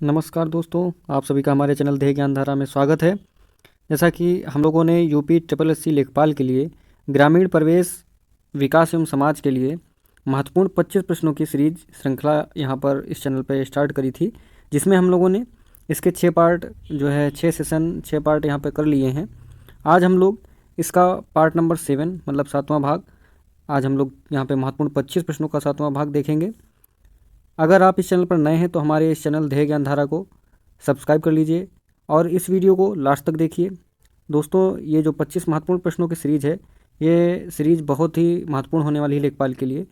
नमस्कार दोस्तों, आप सभी का हमारे चैनल ध्येय ज्ञानधारा में स्वागत है। जैसा कि हम लोगों ने यूपी ट्रिपल एससी लेखपाल के लिए ग्रामीण परिवेश विकास एवं समाज के लिए महत्वपूर्ण 25 प्रश्नों की सीरीज श्रृंखला यहाँ पर इस चैनल पर स्टार्ट करी थी, जिसमें हम लोगों ने इसके 6 पार्ट जो है 6 सेशन 6 पार्ट यहाँ पर कर लिए हैं। आज हम लोग इसका पार्ट नंबर 7 मतलब 7वां भाग, आज हम लोग यहाँ पे महत्वपूर्ण 25 प्रश्नों का 7वां भाग देखेंगे। अगर आप इस चैनल पर नए हैं तो हमारे इस चैनल ध्येय ज्ञानधारा को सब्सक्राइब कर लीजिए और इस वीडियो को लास्ट तक देखिए। दोस्तों, ये जो 25 महत्वपूर्ण प्रश्नों की सीरीज़ है, ये सीरीज़ बहुत ही महत्वपूर्ण होने वाली है लेखपाल के लिए।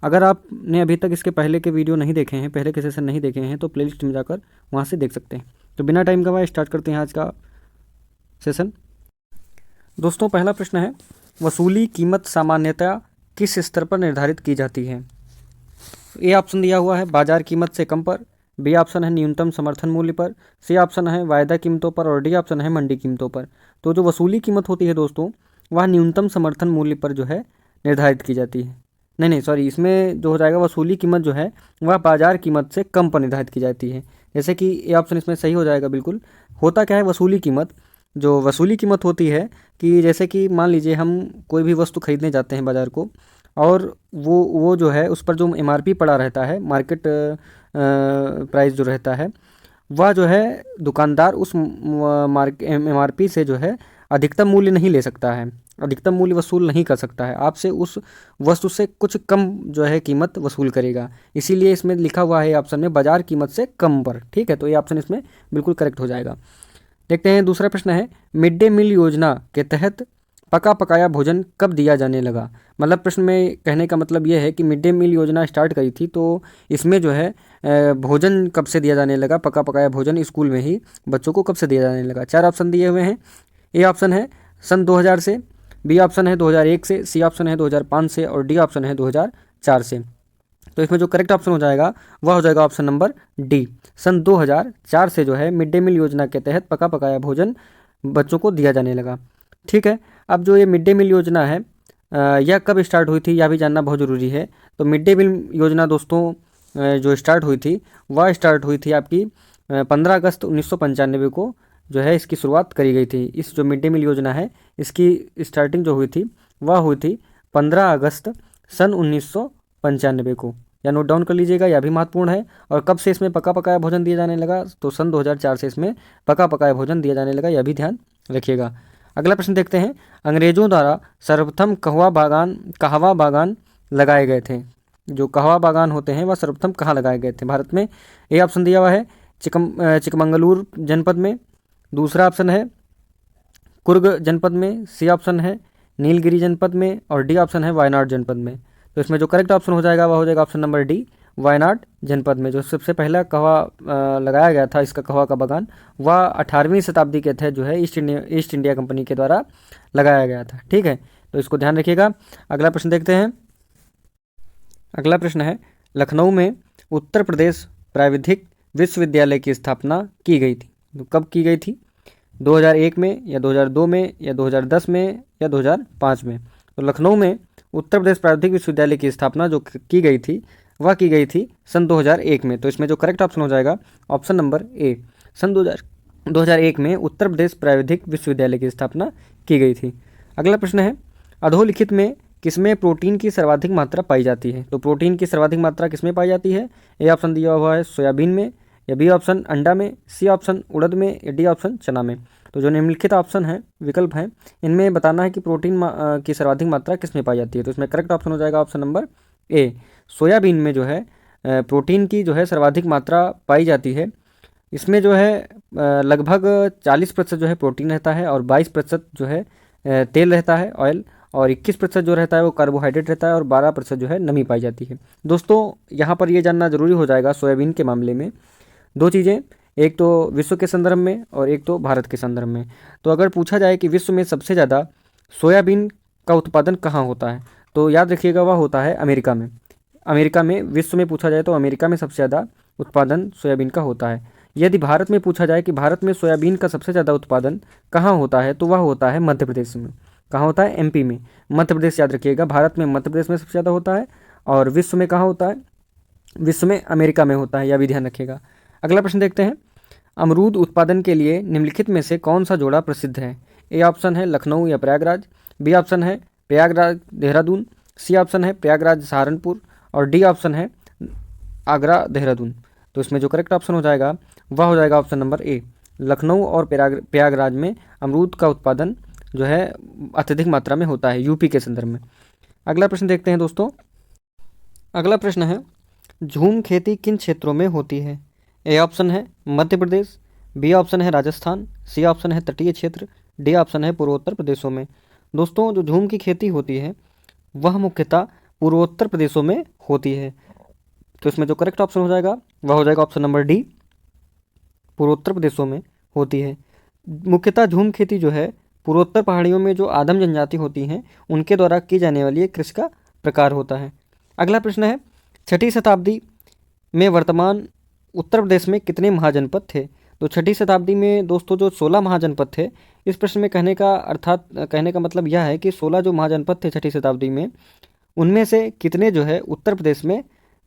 अगर आपने अभी तक इसके पहले के वीडियो नहीं देखे हैं, पहले के सेशन नहीं देखे हैं, तो प्लेलिस्ट में जाकर वहाँ से देख सकते हैं। तो बिना टाइम गवाए स्टार्ट करते हैं आज का सेशन। दोस्तों, पहला प्रश्न है, वसूली कीमत सामान्यतः किस स्तर पर निर्धारित की जाती है? ए ऑप्शन दिया हुआ है बाजार कीमत से कम पर, बी ऑप्शन है न्यूनतम समर्थन मूल्य पर, सी ऑप्शन है वायदा कीमतों पर और डी ऑप्शन है मंडी कीमतों पर। तो जो वसूली कीमत होती है दोस्तों, वह न्यूनतम समर्थन मूल्य पर जो है निर्धारित की जाती है। नहीं सॉरी, इसमें जो हो जाएगा वसूली कीमत जो है वह बाजार कीमत से कम पर निर्धारित की जाती है। जैसे कि ए ऑप्शन इसमें सही हो जाएगा बिल्कुल। होता क्या है वसूली कीमत, जो वसूली कीमत होती है कि जैसे कि मान लीजिए हम कोई भी वस्तु खरीदने जाते हैं बाज़ार को, और वो जो है उस पर जो एमआरपी पड़ा रहता है, मार्केट प्राइस जो रहता है, वह जो है दुकानदार उस एमआरपी से जो है अधिकतम मूल्य नहीं ले सकता है, अधिकतम मूल्य वसूल नहीं कर सकता है, आपसे उस वस्तु से कुछ कम जो है कीमत वसूल करेगा। इसीलिए इसमें लिखा हुआ है ऑप्शन में बाजार कीमत से कम पर। ठीक है, तो ये ऑप्शन इसमें बिल्कुल करेक्ट हो जाएगा। देखते हैं दूसरा प्रश्न है, मिड डे मील योजना के तहत पका पकाया भोजन कब दिया जाने लगा? मतलब प्रश्न में कहने का मतलब ये है कि मिड डे मील योजना स्टार्ट करी थी, तो इसमें जो है भोजन कब से दिया जाने लगा, पका पकाया भोजन स्कूल में ही बच्चों को कब से दिया जाने लगा? 4 ऑप्शन दिए हुए हैं। ए ऑप्शन है सन 2000 से, बी ऑप्शन है 2001 से, सी ऑप्शन है 2005 से और डी ऑप्शन है 2004 से। तो इसमें जो करेक्ट ऑप्शन हो जाएगा वह हो जाएगा ऑप्शन नंबर डी, सन 2004 से जो है मिड डे मील योजना के तहत पका पकाया भोजन बच्चों को दिया जाने लगा। ठीक है, अब जो ये मिड डे मील योजना है यह कब स्टार्ट हुई थी यह भी जानना बहुत ज़रूरी है। तो मिड डे मील योजना दोस्तों जो स्टार्ट हुई थी वह स्टार्ट हुई थी आपकी 15 अगस्त 1995 को जो है इसकी शुरुआत करी गई थी। इस जो मिड डे मील योजना है इसकी स्टार्टिंग जो हुई थी वह हुई थी 15 अगस्त सन 1995 को। या नोट डाउन कर लीजिएगा, यह भी महत्वपूर्ण है। और कब से इसमें पका पकाया भोजन दिया जाने लगा? तो सन 2004 से इसमें पका पकाया भोजन दिया जाने लगा, यह भी ध्यान रखिएगा। अगला प्रश्न देखते हैं, अंग्रेजों द्वारा सर्वप्रथम कहवा बागान लगाए गए थे। जो कहवा बागान होते हैं वह सर्वप्रथम कहाँ लगाए गए थे भारत में? ए ऑप्शन दिया हुआ है चिकमंगलूर जनपद में, दूसरा ऑप्शन है कुर्ग जनपद में, सी ऑप्शन है नीलगिरी जनपद में और डी ऑप्शन है वायनाड जनपद में। तो इसमें जो करेक्ट ऑप्शन हो जाएगा वह हो जाएगा ऑप्शन नंबर डी, वायनाड जनपद में। जो सबसे पहला कहवा लगाया गया था, इसका कहवा का बागान, वह 18वीं शताब्दी के तहत जो है ईस्ट इंडिया कंपनी के द्वारा लगाया गया था। ठीक है, तो इसको ध्यान रखिएगा। अगला प्रश्न देखते हैं। अगला प्रश्न है, लखनऊ में उत्तर प्रदेश प्राविधिक विश्वविद्यालय की स्थापना की गई थी। तो कब की गई थी? 2001 में या 2002 में या 2010 में या 2005 में? तो लखनऊ में उत्तर प्रदेश प्राविधिक विश्वविद्यालय की स्थापना जो की गई थी वह की गई थी सन 2001 में। तो इसमें जो करेक्ट ऑप्शन हो जाएगा ऑप्शन नंबर ए, सन 2001 में उत्तर प्रदेश प्राविधिक विश्वविद्यालय की स्थापना की गई थी। अगला प्रश्न है, अधोलिखित में किसमें प्रोटीन की सर्वाधिक मात्रा पाई जाती है? तो प्रोटीन की सर्वाधिक मात्रा किसमें पाई जाती है? ए ऑप्शन दिया हुआ है सोयाबीन में, या बी ऑप्शन अंडा में, सी ऑप्शन उड़द में या डी ऑप्शन चना में। तो जो निम्नलिखित ऑप्शन है विकल्प हैं इनमें बताना है कि प्रोटीन की सर्वाधिक मात्रा किसमें पाई जाती है। तो इसमें करेक्ट ऑप्शन हो जाएगा ऑप्शन नंबर ए, सोयाबीन में जो है प्रोटीन की जो है सर्वाधिक मात्रा पाई जाती है। इसमें जो है लगभग 40% जो है प्रोटीन रहता है और 22% जो है तेल रहता है ऑयल, और 21% जो रहता है वो कार्बोहाइड्रेट रहता है और 12% जो है नमी पाई जाती है। दोस्तों, यहाँ पर ये जानना जरूरी हो जाएगा सोयाबीन के मामले में दो चीज़ें, एक तो विश्व के संदर्भ में और एक तो भारत के संदर्भ में। तो अगर पूछा जाए कि विश्व में सबसे ज़्यादा सोयाबीन का उत्पादन कहाँ होता है, तो याद रखिएगा वह होता है अमेरिका में। अमेरिका में विश्व में पूछा जाए तो अमेरिका में सबसे ज़्यादा उत्पादन सोयाबीन का होता है। यदि भारत में पूछा जाए कि भारत में सोयाबीन का सबसे ज़्यादा उत्पादन कहाँ होता है, तो वह होता है मध्य प्रदेश में। कहाँ होता है? एमपी में। मध्य प्रदेश याद रखिएगा, भारत में मध्य प्रदेश में सबसे ज़्यादा होता है और विश्व में कहाँ होता है? विश्व में अमेरिका में होता है, यह भी ध्यान रखिएगा। अगला प्रश्न देखते हैं, अमरूद उत्पादन के लिए निम्नलिखित में से कौन सा जोड़ा प्रसिद्ध है? ए ऑप्शन है लखनऊ या प्रयागराज, बी ऑप्शन है प्रयागराज देहरादून, सी ऑप्शन है प्रयागराज सहारनपुर और डी ऑप्शन है आगरा देहरादून। तो इसमें जो करेक्ट ऑप्शन हो जाएगा वह हो जाएगा ऑप्शन नंबर ए, लखनऊ और प्रयागराज में अमरूद का उत्पादन जो है अत्यधिक मात्रा में होता है यूपी के संदर्भ में। अगला प्रश्न देखते हैं दोस्तों। अगला प्रश्न है, झूम खेती किन क्षेत्रों में होती है? ए ऑप्शन है मध्य प्रदेश, बी ऑप्शन है राजस्थान, सी ऑप्शन है तटीय क्षेत्र, डी ऑप्शन है पूर्वोत्तर प्रदेशों में। दोस्तों जो झूम की खेती होती है वह मुख्यतः पूर्वोत्तर प्रदेशों में होती है। तो इसमें जो करेक्ट ऑप्शन हो जाएगा वह हो जाएगा ऑप्शन नंबर डी, पूर्वोत्तर प्रदेशों में होती है। मुख्यतः झूम खेती जो है पूर्वोत्तर पहाड़ियों में जो आदिम जनजाति होती हैं उनके द्वारा की जाने वाली एक कृषि का प्रकार होता है। अगला प्रश्न है, 6ठी शताब्दी में वर्तमान उत्तर प्रदेश में कितने महाजनपद थे? तो 6ठी शताब्दी में दोस्तों जो 16 महाजनपद थे। इस प्रश्न में कहने का मतलब यह है कि 16 जो महाजनपद थे 6ठी शताब्दी में, उनमें से कितने जो है उत्तर प्रदेश में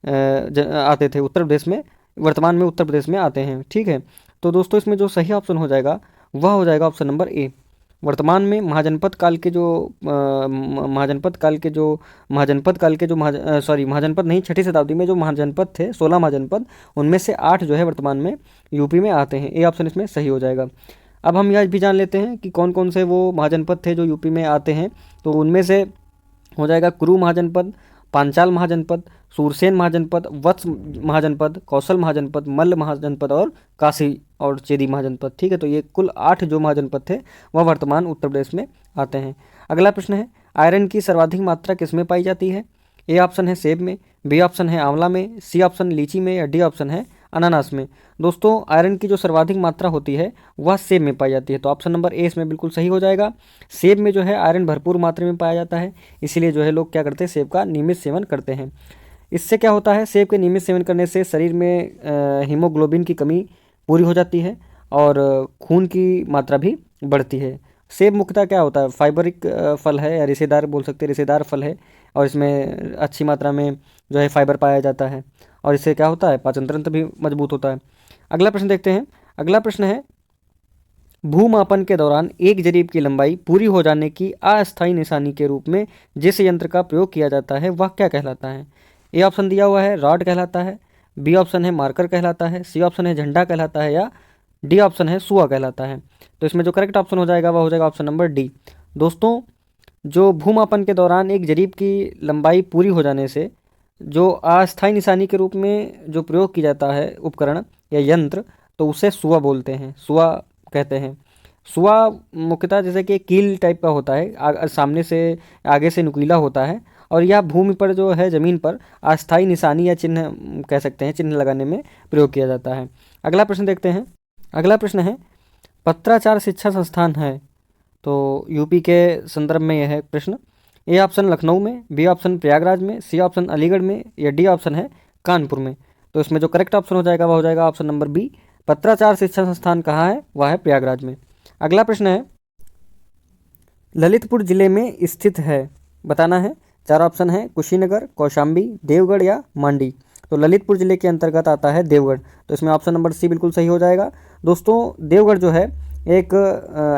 आते थे, उत्तर प्रदेश में वर्तमान में उत्तर प्रदेश में आते हैं। ठीक है, तो दोस्तों इसमें जो सही ऑप्शन हो जाएगा वह हो जाएगा ऑप्शन नंबर ए। वर्तमान में महाजनपद काल के जो महाजनपद नहीं, 6ठी शताब्दी में जो महाजनपद थे 16 महाजनपद, उनमें से 8 जो है वर्तमान में यूपी में आते हैं। ए ऑप्शन इसमें सही हो जाएगा। अब हम यह भी जान लेते हैं कि कौन कौन से वो महाजनपद थे जो यूपी में आते हैं। तो उनमें से हो जाएगा कुरु महाजनपद, पांचाल महाजनपद, सूरसेन महाजनपद, वत्स महाजनपद, कौशल महाजनपद, मल्ल महाजनपद और काशी और चेदी महाजनपद। ठीक है, तो ये कुल 8 जो महाजनपद थे वह वर्तमान उत्तर प्रदेश में आते हैं। अगला प्रश्न है, आयरन की सर्वाधिक मात्रा किसमें पाई जाती है? ए ऑप्शन है सेब में, बी ऑप्शन है आंवला में, सी ऑप्शन लीची में या डी ऑप्शन है अनानास में। दोस्तों आयरन की जो सर्वाधिक मात्रा होती है वह सेब में पाई जाती है। तो ऑप्शन नंबर ए इसमें बिल्कुल सही हो जाएगा। सेब में जो है आयरन भरपूर मात्रा में पाया जाता है, इसीलिए जो है लोग क्या करते हैं, सेब का नियमित सेवन करते हैं। इससे क्या होता है, सेब के नियमित सेवन करने से शरीर में हीमोग्लोबिन की कमी पूरी हो जाती है और खून की मात्रा भी बढ़ती है। सेब मुख्यतः क्या होता है, फाइबरिक फल है या रेशेदार बोल सकते हैं, रेशेदार फल है और इसमें अच्छी मात्रा में जो है फाइबर पाया जाता है और इससे क्या होता है, पाचन तंत्र भी मजबूत होता है। अगला प्रश्न देखते हैं। अगला प्रश्न है, भूमापन के दौरान एक जरीब की लंबाई पूरी हो जाने की अस्थायी निशानी के रूप में जिस यंत्र का प्रयोग किया जाता है वह क्या कहलाता है? ए ऑप्शन दिया हुआ है रॉड कहलाता है, बी ऑप्शन है मार्कर कहलाता है, सी ऑप्शन है झंडा कहलाता है या डी ऑप्शन है सुआ कहलाता है। तो इसमें जो करेक्ट ऑप्शन हो जाएगा वह हो जाएगा ऑप्शन नंबर डी। दोस्तों जो भूमापन के दौरान एक जरीब की लंबाई पूरी हो जाने से जो अस्थायी निशानी के रूप में जो प्रयोग किया जाता है उपकरण या यंत्र, तो उसे सुआ बोलते हैं, सुआ कहते हैं। सुआ मुख्यतः जैसे कि कील टाइप का होता है, सामने से आगे से नुकीला होता है और यह भूमि पर जो है ज़मीन पर अस्थायी निशानी या चिन्ह कह सकते हैं, चिन्ह लगाने में प्रयोग किया जाता है। अगला प्रश्न देखते हैं। अगला प्रश्न है, पत्राचार शिक्षा संस्थान है तो यूपी के संदर्भ में यह है प्रश्न। ए ऑप्शन लखनऊ में, बी ऑप्शन प्रयागराज में, सी ऑप्शन अलीगढ़ में या डी ऑप्शन है कानपुर में। तो इसमें जो करेक्ट ऑप्शन हो जाएगा वह हो जाएगा ऑप्शन नंबर बी, पत्राचार शिक्षा संस्थान कहाँ है, वह है प्रयागराज में। अगला प्रश्न है, ललितपुर जिले में स्थित है, बताना है। 4 ऑप्शन है कुशीनगर, कौशाम्बी, देवगढ़ या मांडी। तो ललितपुर जिले के अंतर्गत आता है देवगढ़। तो इसमें ऑप्शन नंबर सी बिल्कुल सही हो जाएगा। दोस्तों देवगढ़ जो है एक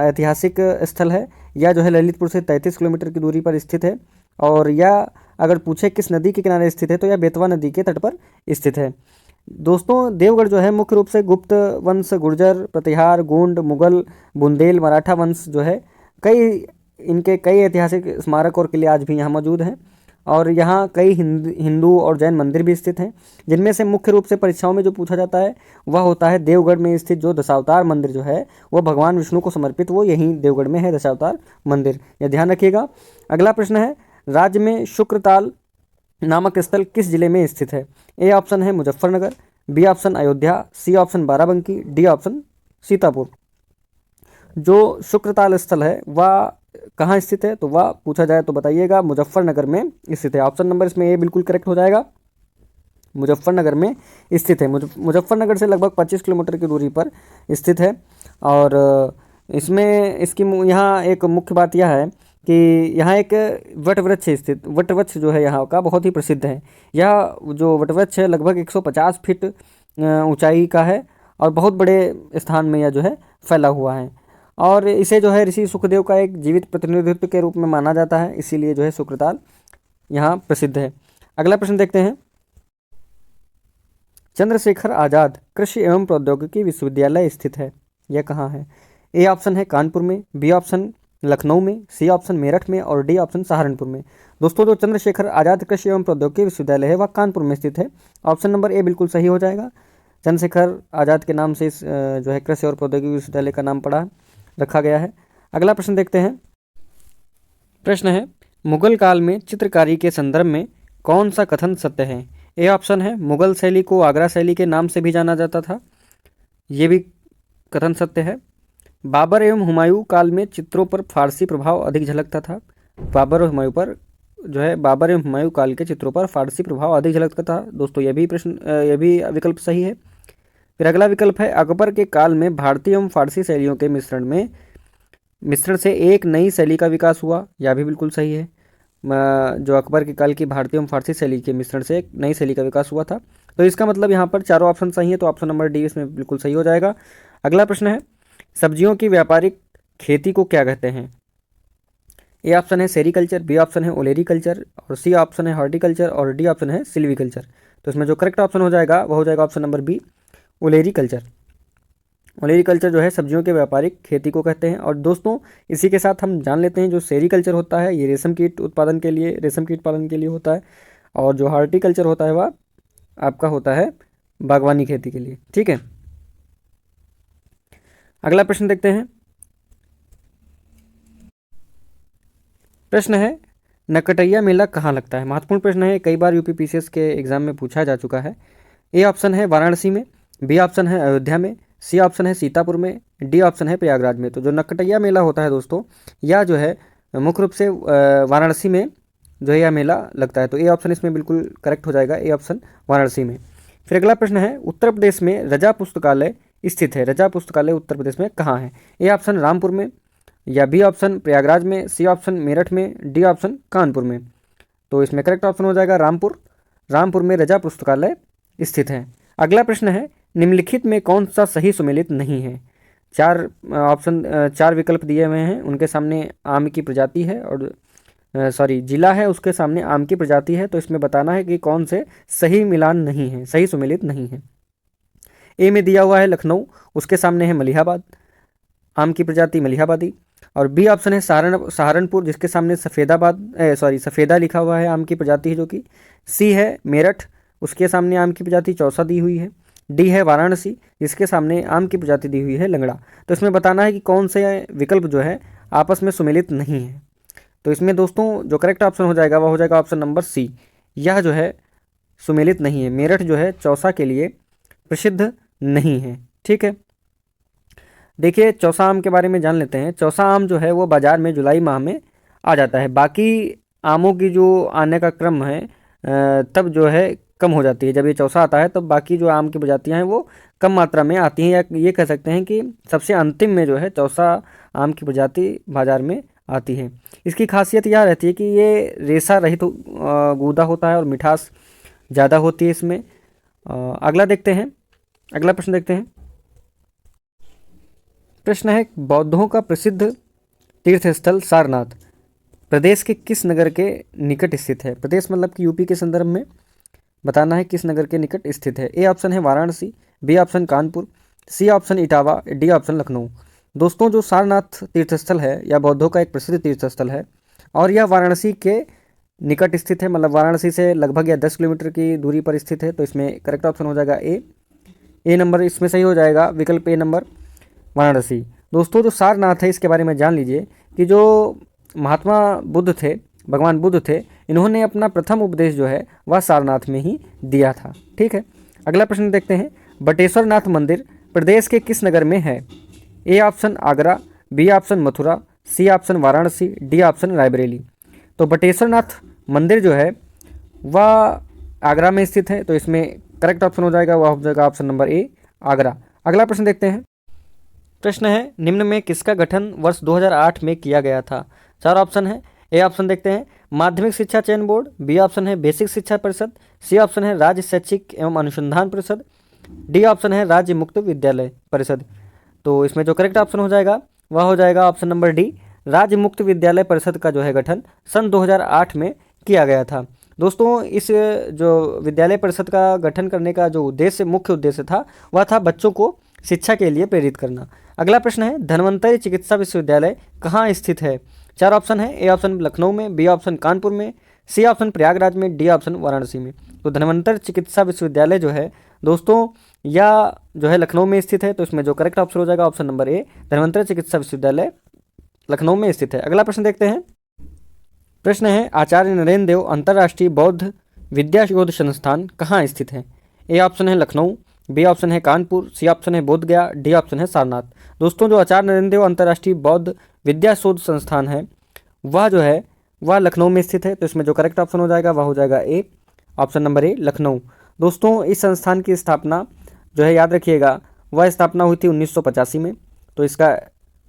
ऐतिहासिक स्थल है, यह जो है ललितपुर से 33 किलोमीटर की दूरी पर स्थित है और यह अगर पूछे किस नदी के किनारे स्थित है तो यह बेतवा नदी के तट पर स्थित है। दोस्तों देवगढ़ जो है मुख्य रूप से गुप्त वंश, गुर्जर, प्रतिहार, गोंड, मुगल, बुंदेल, मराठा वंश जो है कई ऐतिहासिक स्मारक और किले आज भी यहाँ मौजूद हैं और यहाँ कई हिंदू और जैन मंदिर भी स्थित हैं, जिनमें से मुख्य रूप से परीक्षाओं में जो पूछा जाता है वह होता है देवगढ़ में स्थित जो दशावतार मंदिर जो है वह भगवान विष्णु को समर्पित, वो यहीं देवगढ़ में है दशावतार मंदिर, यह ध्यान रखिएगा। अगला प्रश्न है, राज्य में शुक्रताल नामक स्थल किस जिले में स्थित है? ए ऑप्शन है Muzaffarnagar, B option Ayodhya, C option Barabanki, D option Sitapur. जो शुक्रताल स्थल है वह कहाँ स्थित है, तो वह पूछा जाए तो बताइएगा मुजफ्फरनगर में स्थित है। ऑप्शन नंबर इसमें ए बिल्कुल करेक्ट हो जाएगा, मुजफ्फरनगर में स्थित है। मुजफ्फरनगर से लगभग 25 किलोमीटर की दूरी पर स्थित है और इसमें इसकी यहाँ एक मुख्य बात यह है कि यहाँ एक वटवृक्ष स्थित, वटवृक्ष जो है यहाँ का बहुत ही प्रसिद्ध है। यह जो वटवृक्ष है लगभग 150 फीट ऊंचाई का है और बहुत बड़े स्थान में यह जो है फैला हुआ है। और इसे जो है ऋषि सुखदेव का एक जीवित प्रतिनिधित्व के रूप में माना जाता है, इसीलिए जो है शुक्रताल यहाँ प्रसिद्ध है। अगला प्रश्न देखते हैं। चंद्रशेखर आज़ाद कृषि एवं प्रौद्योगिकी विश्वविद्यालय स्थित है, यह कहाँ है? ए ऑप्शन है कानपुर में, बी ऑप्शन लखनऊ में, सी ऑप्शन मेरठ में और डी ऑप्शन सहारनपुर में। दोस्तों जो चंद्रशेखर आज़ाद कृषि एवं प्रौद्योगिकी विश्वविद्यालय है वह कानपुर में स्थित है। ऑप्शन नंबर ए बिल्कुल सही हो जाएगा। चंद्रशेखर आज़ाद के नाम से इस जो है कृषि और प्रौद्योगिकी विश्वविद्यालय का नाम रखा गया है। अगला प्रश्न देखते हैं। प्रश्न है, मुगल काल में चित्रकारी के संदर्भ में कौन सा कथन सत्य है? ए ऑप्शन है मुगल शैली को आगरा शैली के नाम से भी जाना जाता था, ये भी कथन सत्य है। बाबर एवं हुमायूं काल में चित्रों पर फारसी प्रभाव अधिक झलकता था। बाबर और हुमायूं पर जो है बाबर एवं हुमायूं काल के चित्रों पर फारसी प्रभाव अधिक झलकता था। दोस्तों यह भी विकल्प सही है। फिर अगला विकल्प है, अकबर के काल में भारतीय एवं फारसी शैलियों के मिश्रण से एक नई शैली का विकास हुआ, यह भी बिल्कुल सही है। जो अकबर के काल की भारतीय एवं फारसी शैली के मिश्रण से एक नई शैली का विकास हुआ था। तो इसका मतलब यहाँ पर चारों ऑप्शन सही है, तो ऑप्शन नंबर डी इसमें बिल्कुल सही हो जाएगा। अगला प्रश्न है, सब्जियों की व्यापारिक खेती को क्या कहते हैं? ए ऑप्शन है सेरीकल्चर, बी ऑप्शन है ओलेरीकल्चर और सी ऑप्शन है हॉर्टिकल्चर और डी ऑप्शन है सिल्वीकल्चर। तो इसमें जो करेक्ट ऑप्शन हो जाएगा वह हो जाएगा option number B, olericulture. Olericulture जो है सब्जियों के व्यापारिक खेती को कहते हैं। और दोस्तों इसी के साथ हम जान लेते हैं जो सेरीकल्चर होता है ये रेशम कीट पालन के लिए होता है, और जो हॉर्टिकल्चर होता है वह आपका होता है बागवानी खेती के लिए। ठीक है, अगला प्रश्न देखते हैं। प्रश्न है, नकटैया मेला कहाँ लगता है? महत्वपूर्ण प्रश्न है, कई बार यूपीपीसीएस के एग्जाम में पूछा जा चुका है। ए ऑप्शन है वाराणसी में, बी ऑप्शन है अयोध्या में, सी ऑप्शन है सीतापुर में, डी ऑप्शन है प्रयागराज में। तो जो नकटैया मेला होता है दोस्तों, यह जो है मुख्य रूप से वाराणसी में जो है यह मेला लगता है। तो ए ऑप्शन इसमें बिल्कुल करेक्ट हो जाएगा, ए ऑप्शन वाराणसी में। फिर अगला प्रश्न है, उत्तर प्रदेश में रजा पुस्तकालय स्थित है, रजा पुस्तकालय उत्तर प्रदेश में कहाँ है? ए ऑप्शन रामपुर में, या बी ऑप्शन प्रयागराज में, सी ऑप्शन मेरठ में, डी ऑप्शन कानपुर में। तो इसमें करेक्ट ऑप्शन हो जाएगा रामपुर में रजा पुस्तकालय स्थित है। अगला प्रश्न है, निम्नलिखित में कौन सा सही सुमेलित नहीं है? चार विकल्प दिए हुए हैं, उनके सामने आम की प्रजाति है और जिला है, उसके सामने आम की प्रजाति है। तो इसमें बताना है कि कौन से सही मिलान नहीं है, सही सुमेलित नहीं है। ए में दिया हुआ है लखनऊ, उसके सामने है मलिहाबाद, आम की प्रजाति मलिहाबादी। और बी ऑप्शन है सहारनपुर, जिसके सामने सफ़ेदा लिखा हुआ है, आम की प्रजाति है जो कि। सी है मेरठ, उसके सामने आम की प्रजाति चौसा दी हुई है। डी है वाराणसी, जिसके सामने आम की प्रजाति दी हुई है लंगड़ा। तो इसमें बताना है कि कौन से विकल्प जो है आपस में सुमेलित नहीं है। तो इसमें दोस्तों जो करेक्ट ऑप्शन हो जाएगा वह हो जाएगा ऑप्शन नंबर सी, यह जो है सुमेलित नहीं है। मेरठ जो है चौसा के लिए प्रसिद्ध नहीं है। ठीक है, देखिए चौसा आम के बारे में जान लेते हैं। चौसा आम जो है वो बाज़ार में जुलाई माह में आ जाता है। बाकी आमों की जो आने का क्रम है तब जो है कम हो जाती है। जब ये चौसा आता है तब बाकी जो आम की प्रजातियां हैं वो कम मात्रा में आती हैं, या ये कह सकते हैं कि सबसे अंतिम में जो है चौसा आम की प्रजाति बाज़ार में आती है। इसकी खासियत यह रहती है कि ये रेशा रहित गूदा होता है और मिठास ज़्यादा होती है इसमें। अगला प्रश्न देखते हैं। प्रश्न है, बौद्धों का प्रसिद्ध तीर्थ स्थल सारनाथ प्रदेश के किस नगर के निकट स्थित है? प्रदेश मतलब कि यूपी के संदर्भ में बताना है किस नगर के निकट स्थित है। ए ऑप्शन है Varanasi, B option Kanpur, C option Etawah, D option Lucknow. दोस्तों जो सारनाथ तीर्थस्थल है यह बौद्धों का एक प्रसिद्ध तीर्थस्थल है और यह वाराणसी के निकट स्थित है, मतलब वाराणसी से लगभग या 10 किलोमीटर की दूरी पर स्थित है। तो इसमें करेक्ट ऑप्शन हो जाएगा ए नंबर इसमें सही हो जाएगा, विकल्प ए नंबर वाराणसी। दोस्तों जो सारनाथ है इसके बारे में जान लीजिए कि जो महात्मा बुद्ध थे, भगवान बुद्ध थे, इन्होंने अपना प्रथम उपदेश जो है वह सारनाथ में ही दिया था। ठीक है, अगला प्रश्न देखते हैं। बटेश्वर नाथ मंदिर प्रदेश के किस नगर में है? A option Agra, B option Mathura, C option Varanasi, D option Raebareli. तो बटेश्वर नाथ मंदिर जो है वह आगरा में स्थित है। तो इसमें करेक्ट ऑप्शन हो जाएगा वह हो जाएगा ऑप्शन नंबर ए आगरा। अगला प्रश्न देखते हैं। प्रश्न है, निम्न में किसका गठन वर्ष 2008 में किया गया था? 4 ऑप्शन है। ए ऑप्शन देखते हैं, माध्यमिक शिक्षा चयन बोर्ड, बी ऑप्शन है बेसिक शिक्षा परिषद, सी ऑप्शन है राज्य शैक्षिक एवं अनुसंधान परिषद, डी ऑप्शन है राज्य मुक्त विद्यालय परिषद। तो इसमें जो करेक्ट ऑप्शन हो जाएगा वह हो जाएगा ऑप्शन नंबर डी, राज्य मुक्त विद्यालय परिषद का जो है गठन सन 2008 में किया गया था। दोस्तों इस जो विद्यालय परिषद का गठन करने का जो उद्देश्य, मुख्य उद्देश्य था, वह था बच्चों को शिक्षा के लिए प्रेरित करना। अगला प्रश्न है धन्वंतरि चिकित्सा विश्वविद्यालय कहाँ स्थित है? 4 ऑप्शन है। ए ऑप्शन लखनऊ में, बी ऑप्शन कानपुर में, सी ऑप्शन प्रयागराज में, डी ऑप्शन वाराणसी में। तो धन्वंतरि चिकित्सा विश्वविद्यालय जो है दोस्तों या जो है लखनऊ में स्थित है। तो इसमें जो करेक्ट ऑप्शन हो जाएगा ऑप्शन नंबर ए, धन्वंतरि चिकित्सा विश्वविद्यालय लखनऊ में स्थित है। अगला प्रश्न देखते हैं। प्रश्न है आचार्य नरेंद्र देव अंतर्राष्ट्रीय बौद्ध विद्या शोध संस्थान कहाँ स्थित है? ए ऑप्शन है लखनऊ, बी ऑप्शन है कानपुर, सी ऑप्शन है बोधगया, डी ऑप्शन है सारनाथ। दोस्तों जो आचार्य नरेंद्र देव अंतर्राष्ट्रीय बौद्ध विद्या शोध संस्थान है वह जो है वह लखनऊ में स्थित है। तो इसमें जो करेक्ट ऑप्शन हो जाएगा वह हो जाएगा ए, ऑप्शन नंबर ए लखनऊ। दोस्तों इस संस्थान की स्थापना जो है याद रखिएगा वह स्थापना हुई थी 1985 में। तो इसका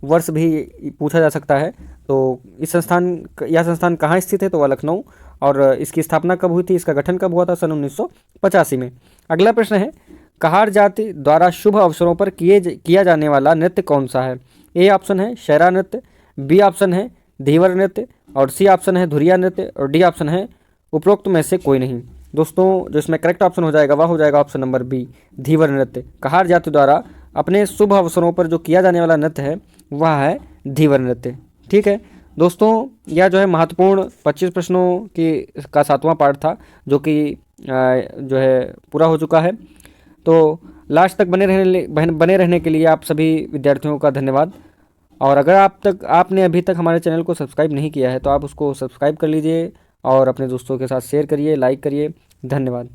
वर्ष भी पूछा जा सकता है। तो यह संस्थान कहाँ स्थित है? तो वह लखनऊ। और इसकी स्थापना कब हुई थी, इसका गठन कब हुआ था? सन 1985 में। अगला प्रश्न है कहार जाति द्वारा शुभ अवसरों पर किया जाने वाला नृत्य कौन सा है? ए ऑप्शन है शैरा नृत्य, बी ऑप्शन है धीवर नृत्य, और सी ऑप्शन है धुरिया नृत्य, और डी ऑप्शन है उपरोक्त में से कोई नहीं। दोस्तों जो इसमें करेक्ट ऑप्शन हो जाएगा वह हो जाएगा ऑप्शन नंबर बी, धीवर नृत्य। कहार जाति द्वारा अपने शुभ अवसरों पर जो किया जाने वाला नृत्य है वह है धीवर नृत्य। ठीक है दोस्तों, यह जो है महत्वपूर्ण 25 प्रश्नों का 7वां पार्ट था जो कि जो है पूरा हो चुका है। तो लास्ट तक बने रहने के लिए आप सभी विद्यार्थियों का धन्यवाद। और अगर आपने अभी तक हमारे चैनल को सब्सक्राइब नहीं किया है तो आप उसको सब्सक्राइब कर लीजिए और अपने दोस्तों के साथ शेयर करिए, लाइक करिए। धन्यवाद।